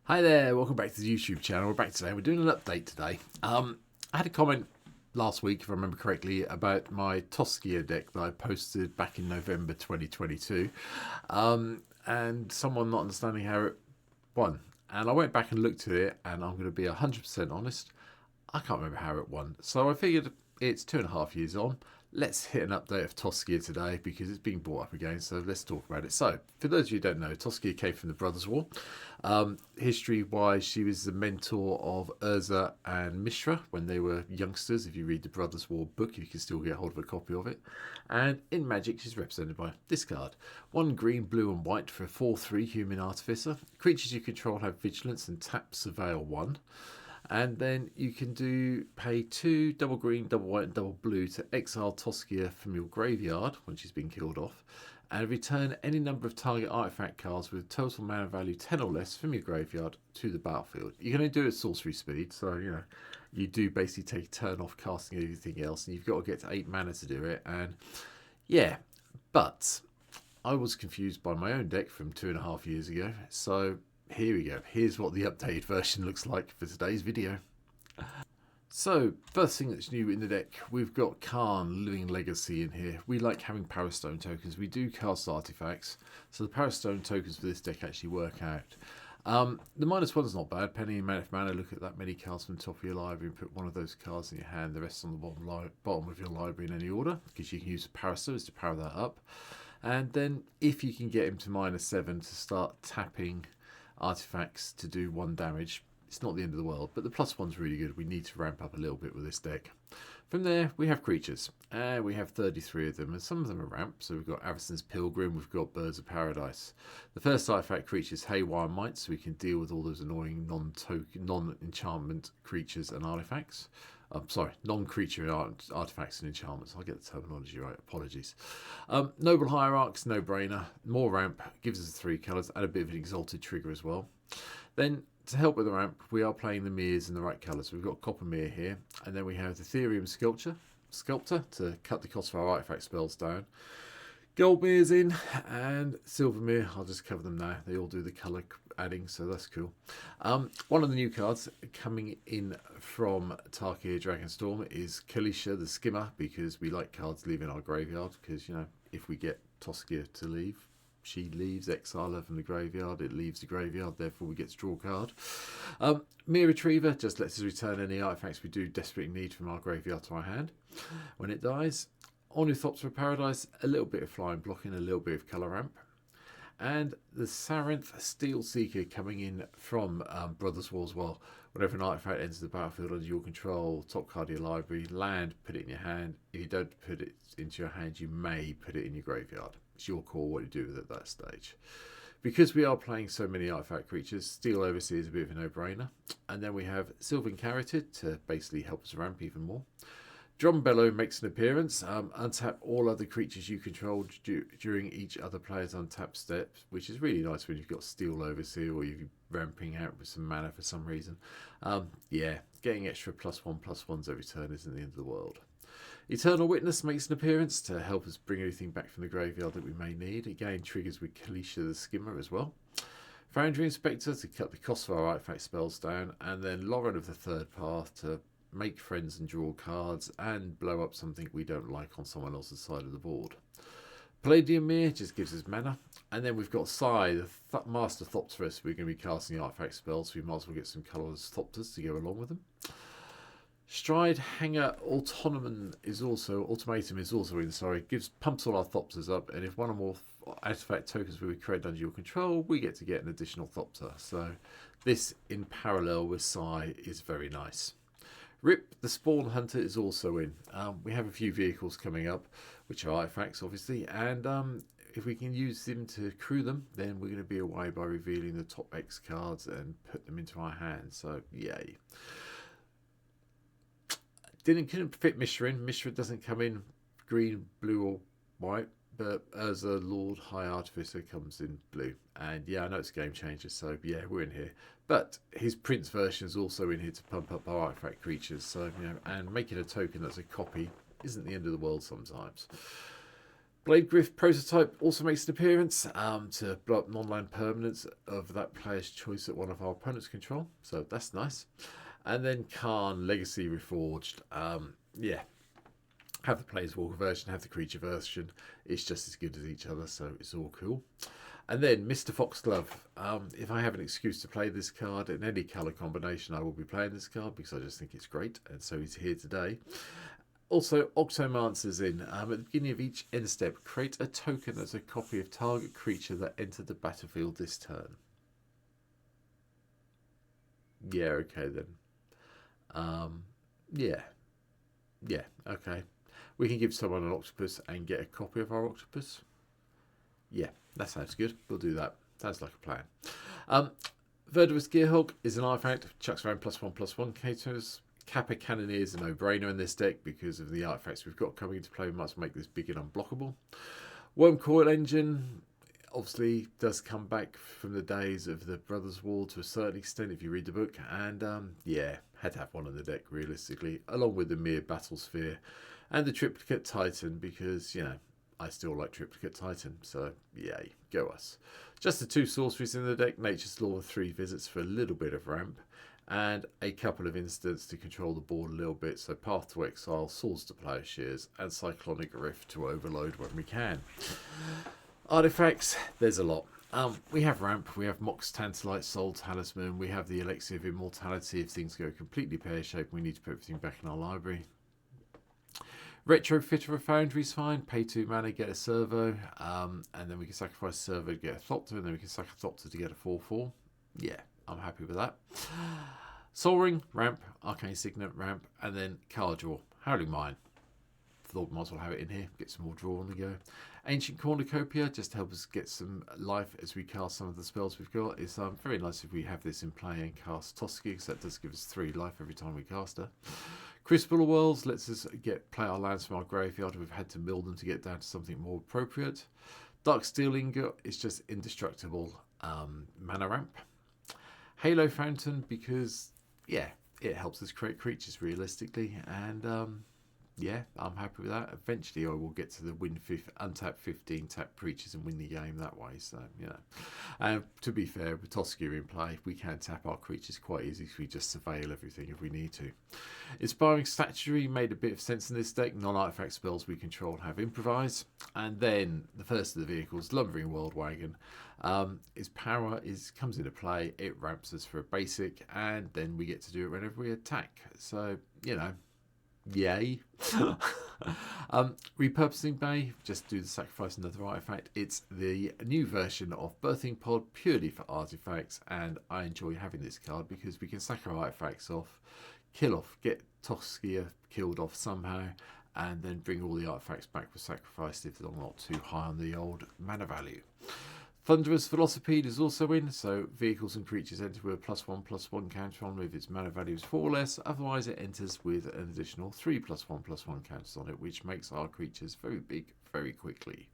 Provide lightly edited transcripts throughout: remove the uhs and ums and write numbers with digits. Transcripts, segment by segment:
Hi there, welcome back to the YouTube channel. We're back today. We're doing an update today. I had a comment last week, if I remember correctly, about my Tocasia deck that I posted back in November 2022, and someone not understanding how it won. And I went back and looked at it, and I'm going to be 100% honest, I can't remember how it won. So I figured it's 2.5 years on. Let's hit an update of Tocasia today because it's being brought up again, so let's talk about it. So, for those of you who don't know, Tocasia came from the Brothers' War. History-wise, she was the mentor of Urza and Mishra when they were youngsters. If you read the Brothers' War book, you can still get hold of a copy of it. And in Magic, she's represented by this card. 1 green, blue and white for a 4/3 human artificer. Creatures you control have vigilance and tap surveil 1. And then you can pay 2 double green, double white, and double blue to exile Tocasia from your graveyard when she's been killed off, and return any number of target artifact cards with total mana value 10 or less from your graveyard to the battlefield. You can only do it at sorcery speed, so you do basically take a turn off casting everything else, and you've got to get to 8 mana to do it. And yeah, but I was confused by my own deck from 2.5 years ago, so here we go. Here's what the updated version looks like for today's video. So, first thing that's new in the deck, we've got Karn Living Legacy in here. We like having Power Stone tokens. We do cast artifacts, so the Power Stone tokens for this deck actually work out. The -1's not bad. Penny and mana. Look at that many cards from the top of your library and put one of those cards in your hand, the rest on the bottom of your library in any order, because you can use the Power Stones to power that up. And then if you can get him to -7 to start tapping artifacts to do 1 damage, it's not the end of the world, but the +1's really good. We need to ramp up a little bit with this deck. From there, we have creatures, and we have 33 of them, and some of them are ramped. So we've got Avacyn's Pilgrim, we've got Birds of Paradise. The first artifact creature is Haywire Might, so we can deal with all those annoying non-enchantment creatures and artifacts. Non-creature artifacts and enchantments. I'll get the terminology right, apologies. Noble Hierarchs, no-brainer. More ramp, gives us 3 colours, and a bit of an exalted trigger as well. Then, to help with the ramp, we are playing the mirrors in the right colours. We've got Copper Mirror here, and then we have the Ethereum Sculptor to cut the cost of our artifact spells down. Gold Mirror's in, and Silver Mirror, I'll just cover them now. They all do the colour adding, so that's cool. One of the new cards coming in from Tarkir Dragonstorm is Kalisha the Skimmer, because we like cards leaving our graveyard, because, if we get Tocasia to leave, she leaves, exile her from the graveyard, it leaves the graveyard, therefore we get to draw a card. Mirror Retriever just lets us return any artifacts we do desperately need from our graveyard to our hand when it dies. Ornithopter Paradise, a little bit of flying blocking, a little bit of colour ramp. And the Sarenth Steel Seeker coming in from Brothers' War as well. Whenever an artifact enters the battlefield under your control, top card of your library, land, put it in your hand. If you don't put it into your hand, you may put it in your graveyard. It's your call what you do with it at that stage. Because we are playing so many artifact creatures, Steel Overseer is a bit of a no-brainer. And then we have Sylvan Carotid to basically help us ramp even more. Drum Bellow makes an appearance. Untap all other creatures you control during each other player's untap step, which is really nice when you've got Steel Overseer or you're ramping out with some mana for some reason. Yeah, getting extra +1/+1s every turn isn't the end of the world. Eternal Witness makes an appearance to help us bring anything back from the graveyard that we may need. Again, triggers with Kalisha the Skimmer as well. Foundry Inspector to cut the cost of our artifact spells down, and then Lauren of the Third Path to make friends and draw cards and blow up something we don't like on someone else's side of the board. Palladium Mirror just gives us mana. And then we've got Sai, the Master Thopterus. We're going to be casting artifact spells, so we might as well get some colourless Thopters to go along with them. Stride Hanger Ultimatum is also in, pumps all our Thopters up, and if one or more artifact tokens we create under your control, we get to get an additional Thopter. So this in parallel with Sai is very nice. Rip the Spawn Hunter is also in. We have a few vehicles coming up, which are artifacts obviously, and if we can use them to crew them, then we're going to be away by revealing the top X cards and put them into our hands, so yay. Couldn't fit Mishra in. Mishra doesn't come in green, blue or white, but as a Lord High Artificer comes in blue. And yeah, I know it's a game changer, so yeah, we're in here. But his Prince version is also in here to pump up our artifact creatures. So, and making a token that's a copy isn't the end of the world sometimes. Blade Griff prototype also makes an appearance to blow up non-land permanents of that player's choice that one of our opponents control. So that's nice. And then Khan Legacy Reforged. Yeah, have the Player's Walker version, have the creature version. It's just as good as each other, so it's all cool. And then Mr. Foxglove. If I have an excuse to play this card in any colour combination, I will be playing this card because I just think it's great. And so he's here today. Also, Octomancer's in. At the beginning of each end step, create a token as a copy of target creature that entered the battlefield this turn. Yeah, okay then. Yeah, okay. We can give someone an octopus and get a copy of our octopus. Yeah, that sounds good. We'll do that. Sounds like a plan. Verdurous Gearhog is an artifact. Chucks around +1/+1 caters. Kappa Cannoneer is a no-brainer in this deck because of the artifacts we've got coming into play. We must make this big and unblockable. Worm Coil Engine obviously does come back from the days of the Brothers' War to a certain extent if you read the book. And yeah, had to have one in the deck realistically, along with the Mere Battlesphere and the Triplicate Titan because, you know, I still like Triplicate Titan, so yay, go us. Just the 2 sorceries in the deck, Nature's Law and 3 visits for a little bit of ramp, and a couple of instants to control the board a little bit, so Path to Exile, Swords to Plowshares, and Cyclonic Rift to overload when we can. Artifacts, there's a lot. We have ramp, we have Mox Tantalite, Soul Talisman, we have the Elixir of Immortality. If things go completely pear-shaped, we need to put everything back in our library. Retrofitter of Foundry's fine. Pay 2 mana, get a Servo, and then we can sacrifice a Servo to get a Thopter, and then we can sack a Thopter to get a 4/4. Yeah, I'm happy with that. Sol Ring, ramp. Arcane Signet, ramp, and then card draw. Howling Mine. Thought we might as well have it in here. Get some more draw on the go. Ancient Cornucopia, just to help us get some life as we cast some of the spells we've got. It's very nice if we have this in play and cast Tocasia, because that does give us 3 life every time we cast her. Crucible of Worlds lets us play our lands from our graveyard. We've had to mill them to get down to something more appropriate. Dark Steel Ingot is just indestructible mana ramp. Halo Fountain because, yeah, it helps us create creatures realistically. And, yeah, I'm happy with that. Eventually I will get to the untap 15 tap creatures and win the game that way. So, you know. And to be fair, with Tocasia in play, we can tap our creatures quite easily if we just surveil everything if we need to. Inspiring Statuary made a bit of sense in this deck. Non-artifact spells we control have Improvise. And then the first of the vehicles, Lumbering World Wagon. Its power comes into play. It ramps us for a basic, and then we get to do it whenever we attack. So, you know. Yay. Repurposing Bay, just do the sacrifice another artifact. It's the new version of Birthing Pod purely for artifacts, and I enjoy having this card because we can sack our artifacts off, get Tocasia killed off somehow, and then bring all the artifacts back with sacrifice if they're not too high on the old mana value. Thunderous Velocipede is also in, so vehicles and creatures enter with a +1/+1 counter on if its mana value is 4 or less. Otherwise, it enters with an additional 3+1/+1 counters on it, which makes our creatures very big very quickly.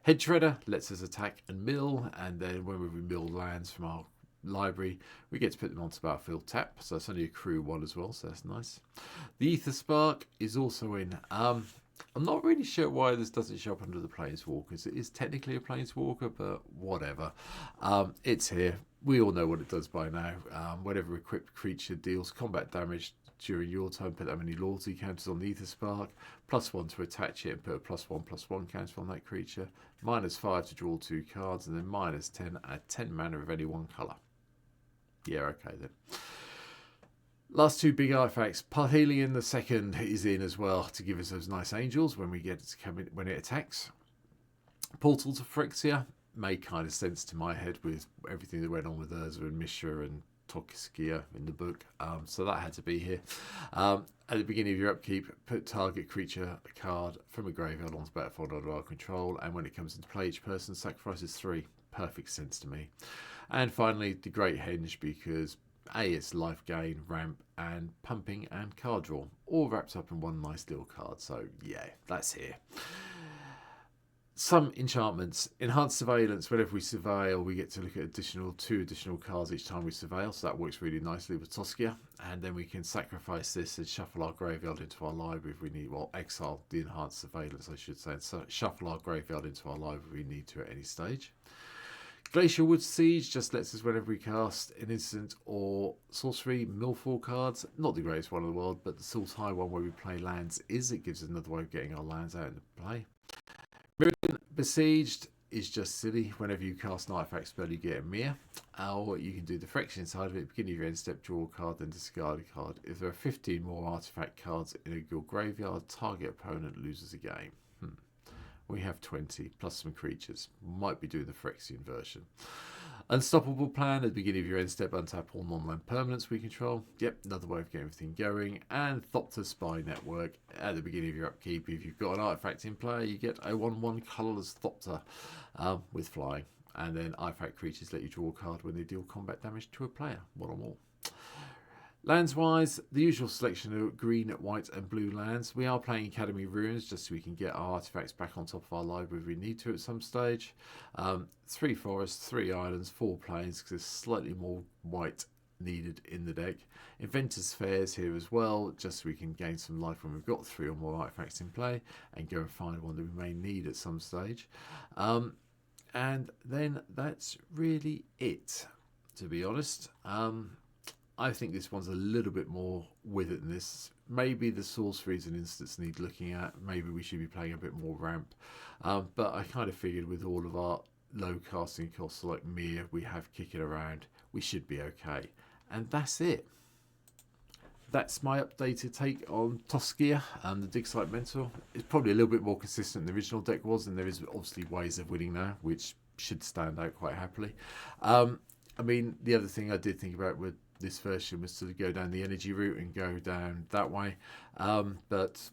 Head Shredder lets us attack and mill, and then when we mill lands from our library, we get to put them onto battlefield tap, so it's only a crew 1 as well, so that's nice. The Ether Spark is also in. I'm not really sure why this doesn't show up under the Planeswalkers. It is technically a Planeswalker, but whatever. It's here. We all know what it does by now. Whenever equipped creature deals combat damage during your turn, put that many loyalty counters on the Ether Spark. +1 to attach it and put a +1/+1 counter on that creature. -5 to draw 2 cards, and then -10 at 10 mana of any one colour. Yeah, okay then. Last 2 big artifacts. Parhelion the Second is in as well to give us those nice angels when we get it to come in when it attacks. Portal to Phyrexia made kind of sense to my head with everything that went on with Urza and Mishra and Tocasia in the book. So that had to be here. At the beginning of your upkeep, put target creature card from a graveyard onto battlefield under our control, and when it comes into play, each person sacrifices 3. Perfect sense to me. And finally, the Great Henge, because it's life gain, ramp, and pumping and card draw, all wrapped up in one nice little card. So yeah, that's here. Some enchantments. Enhanced surveillance. Whenever we surveil, we get to look at two additional cards each time we surveil. So that works really nicely with Tocasia. And then we can sacrifice this and shuffle our graveyard into our library if we need. Well, exile the enhanced surveillance, I should say. And so shuffle our graveyard into our library if we need to at any stage. Glacial Wood Siege just lets us, whenever we cast an instant or sorcery, mill 4 cards. Not the greatest one in the world, but the Sultai one where we play lands is. It gives us another way of getting our lands out into play. Mirrodin Besieged is just silly. Whenever you cast an artifact spell, you get a mirror. Or you can do the friction side of it. Beginning of your end step, draw a card, then discard a card. If there are 15 more artifact cards in your graveyard, target opponent loses a game. We have 20 plus some creatures. Might be doing the Phyrexian version. Unstoppable Plan. At the beginning of your end step, untap all non-land permanents we control. Yep, another way of getting everything going. And Thopter Spy Network. At the beginning of your upkeep, if you've got an artifact in play, you get a 1/1 colourless Thopter with flying. And then artifact creatures let you draw a card when they deal combat damage to a player. One or more. Lands-wise, the usual selection of green, white and blue lands. We are playing Academy Ruins just so we can get our artifacts back on top of our library if we need to at some stage. 3 forests, 3 islands, 4 plains because there's slightly more white needed in the deck. Inventor's Fairs here as well, just so we can gain some life when we've got 3 or more artifacts in play and go and find one that we may need at some stage. And then that's really it, to be honest. I think this one's a little bit more with it than this. Maybe the sorceries and instants need looking at. Maybe we should be playing a bit more ramp. But I kind of figured with all of our low casting costs like Mir we have kicking around, we should be okay. And that's it. That's my updated take on Tocasia and the Dig Site Mentor. It's probably a little bit more consistent than the original deck was, and there is obviously ways of winning now, which should stand out quite happily. I mean, the other thing I did think about with this version was to go down the energy route and go down that way, but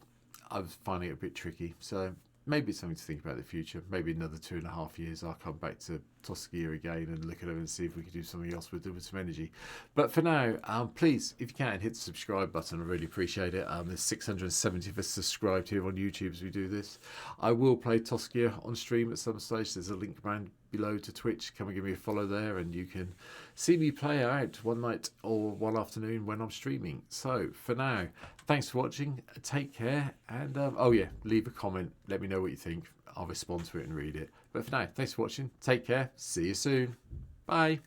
I was finding it a bit tricky, so maybe it's something to think about in the future. Maybe another 2.5 years I'll come back to Tocasia again and look at it and see if we can do something else with some energy. But for now, please, if you can, hit the subscribe button. I really appreciate it. There's 670 of us subscribed here on YouTube as we do this. I will play Tocasia on stream at some stage. There's a link around below to Twitch. Come and give me a follow there and you can see me play out one night or one afternoon when I'm streaming. So for now, thanks for watching, take care, and oh yeah, leave a comment, let me know what you think. I'll respond to it and read it. But for now, thanks for watching, take care, see you soon, bye.